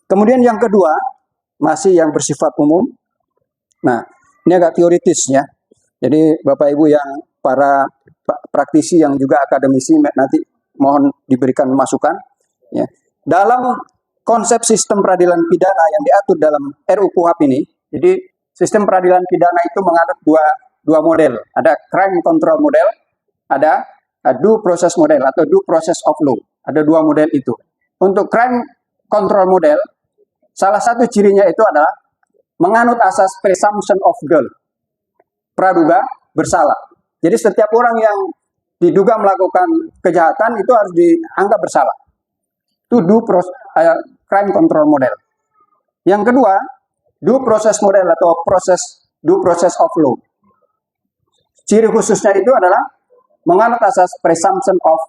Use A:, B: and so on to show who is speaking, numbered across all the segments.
A: Kemudian yang kedua, masih yang bersifat umum. Nah, ini agak teoritis ya. Jadi Bapak Ibu yang para praktisi yang juga akademisi nanti mohon diberikan masukan. Ya. Dalam konsep sistem peradilan pidana yang diatur dalam RUU KUHP ini, jadi sistem peradilan pidana itu menganut dua model. Ada crime control model, ada due process model atau due process of law. Ada dua model itu. Untuk crime control model, salah satu cirinya itu adalah menganut asas presumption of guilt, praduga bersalah. Jadi setiap orang yang diduga melakukan kejahatan itu harus dianggap bersalah. Itu crime control model. Yang kedua, due process model atau due process of law. Ciri khususnya itu adalah menganut asas presumption of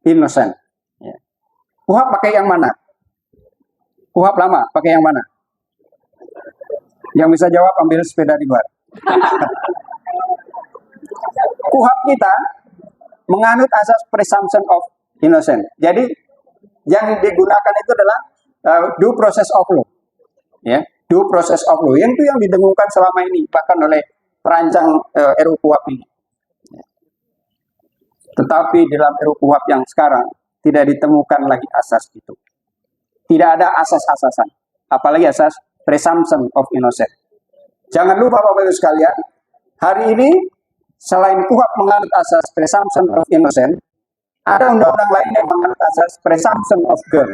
A: innocent. Ya. KUHP pakai yang mana? KUHP lama pakai yang mana? Yang bisa jawab ambil sepeda di luar. KUHP kita menganut asas presumption of innocent. Jadi yang digunakan itu adalah due process of law. Ya, due process of law. Yang itu yang didengungkan selama ini bahkan oleh perancang RUU KUHP ini. Tetapi dalam RUU KUHP yang sekarang tidak ditemukan lagi asas itu. Tidak ada asas-asasan. Apalagi asas presumption of innocent. Jangan lupa Bapak Ibu sekalian, hari ini selain KUHP menganut asas presumption of innocent, ada undang-undang lain yang menganut asas presumption of guilt.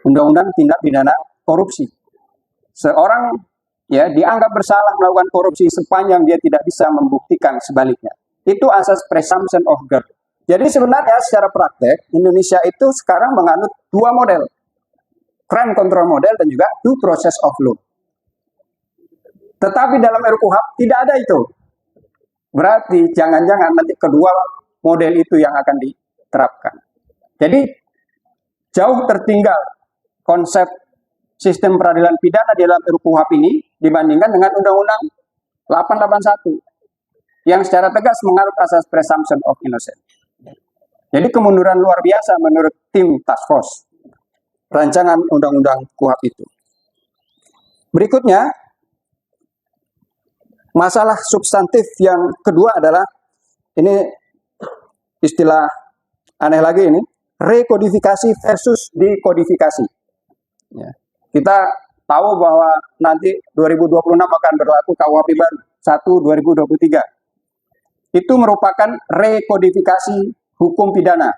A: Undang-undang tindak pidana korupsi. Seorang ya dianggap bersalah melakukan korupsi sepanjang dia tidak bisa membuktikan sebaliknya. Itu asas presumption of guilt. Jadi sebenarnya secara praktek Indonesia itu sekarang menganut dua model. Crime control model dan juga due process of law. Tetapi dalam RUU KUHP tidak ada itu. Berarti jangan-jangan nanti kedua model itu yang akan diterapkan. Jadi jauh tertinggal konsep sistem peradilan pidana di dalam RUU KUHP ini dibandingkan dengan Undang-Undang 881 yang secara tegas menganut asas presumption of innocent. Jadi kemunduran luar biasa menurut tim task force rancangan Undang-Undang KUHP itu. Berikutnya, masalah substantif yang kedua adalah, ini istilah aneh lagi ini, rekodifikasi versus dekodifikasi. Ya. Kita tahu bahwa nanti 2026 akan berlaku KUHP baru 1/2023. Itu merupakan rekodifikasi hukum pidana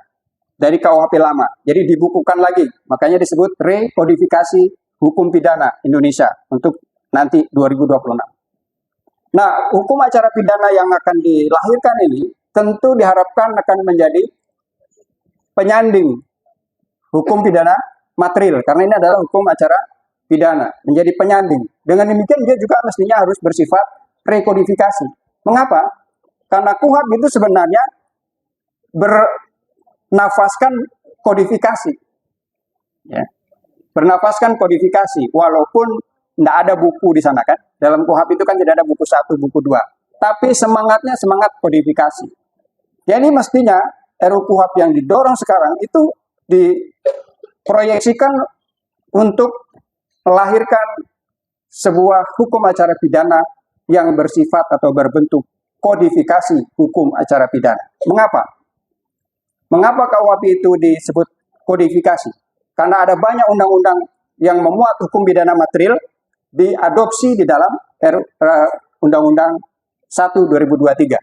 A: dari KUHP lama. Jadi dibukukan lagi, makanya disebut rekodifikasi hukum pidana Indonesia untuk nanti 2026. Nah, hukum acara pidana yang akan dilahirkan ini tentu diharapkan akan menjadi penyanding hukum pidana material, karena ini adalah hukum acara pidana, menjadi penyanding. Dengan demikian dia juga mestinya harus bersifat rekodifikasi. Mengapa? Karena KUHP itu sebenarnya bernafaskan kodifikasi. Ya. Bernafaskan kodifikasi, walaupun tidak ada buku di sana kan. Dalam KUHP itu kan tidak ada buku 1, buku 2. Tapi semangatnya semangat kodifikasi. Ya ini mestinya RUU KUHP yang didorong sekarang itu diproyeksikan untuk melahirkan sebuah hukum acara pidana yang bersifat atau berbentuk kodifikasi hukum acara pidana. Mengapa? Mengapa KUHP itu disebut kodifikasi? Karena ada banyak undang-undang yang memuat hukum pidana material diadopsi di dalam Undang-Undang 1/2023.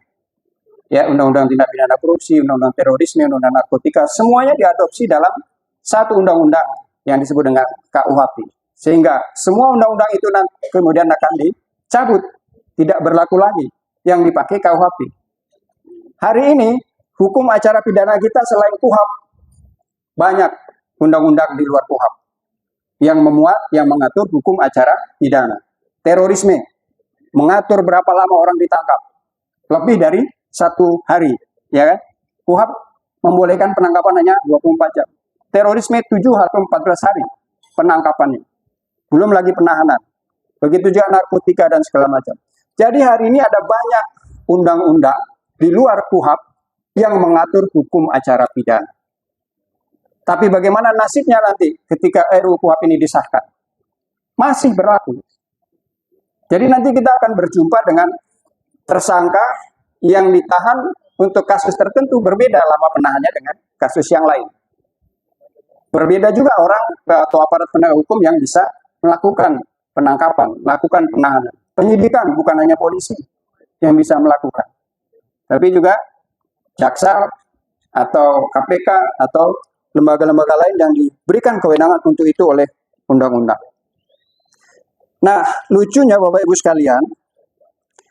A: Ya, Undang-Undang tindak pidana korupsi, Undang-Undang terorisme, Undang-Undang narkotika, semuanya diadopsi dalam satu undang-undang yang disebut dengan KUHP. Sehingga semua undang-undang itu nanti kemudian akan dicabut, tidak berlaku lagi yang dipakai KUHP. Hari ini hukum acara pidana kita selain KUHP banyak undang-undang di luar KUHP yang memuat, yang mengatur hukum acara pidana. Terorisme mengatur berapa lama orang ditangkap, lebih dari 1 hari, ya kan? KUHP membolehkan penangkapan hanya 24 jam. Terorisme 7 atau 14 hari penangkapannya, belum lagi penahanan. Begitu juga narkotika dan segala macam. Jadi hari ini ada banyak undang-undang di luar KUHP yang mengatur hukum acara pidana. Tapi bagaimana nasibnya nanti ketika RUU KUHP ini disahkan? Masih berlaku. Jadi nanti kita akan berjumpa dengan tersangka yang ditahan untuk kasus tertentu, berbeda lama penahannya dengan kasus yang lain. Berbeda juga orang atau aparat penegak hukum yang bisa melakukan penangkapan, melakukan penahanan. Penyidikan bukan hanya polisi yang bisa melakukan, tapi juga jaksa atau KPK atau lembaga-lembaga lain yang diberikan kewenangan untuk itu oleh undang-undang. Nah, lucunya Bapak Ibu sekalian,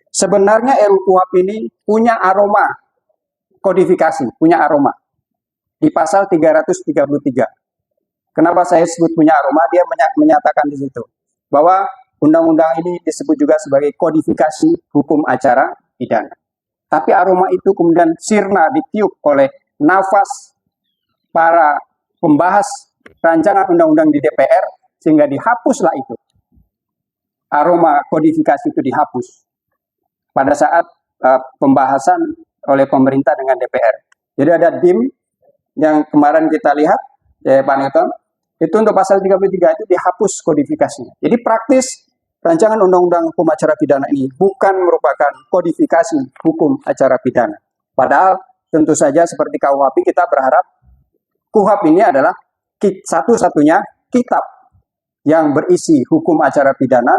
A: sebenarnya RUU KUHP ini punya aroma kodifikasi, punya aroma. Di pasal 333. Kenapa saya sebut punya aroma? Dia menyatakan di situ bahwa undang-undang ini disebut juga sebagai kodifikasi hukum acara pidana. Tapi aroma itu kemudian sirna ditiup oleh nafas para pembahas rancangan undang-undang di DPR, sehingga dihapuslah itu. Aroma kodifikasi itu dihapus pada saat pembahasan oleh pemerintah dengan DPR. Jadi ada DIM yang kemarin kita lihat, Pak Newton, itu untuk pasal 33 itu dihapus kodifikasinya. Jadi praktis rancangan undang-undang hukum acara pidana ini bukan merupakan kodifikasi hukum acara pidana. Padahal tentu saja seperti KUHP kita berharap KUHP ini adalah satu-satunya kitab yang berisi hukum acara pidana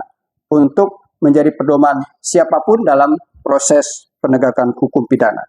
A: untuk menjadi pedoman siapapun dalam proses penegakan hukum pidana.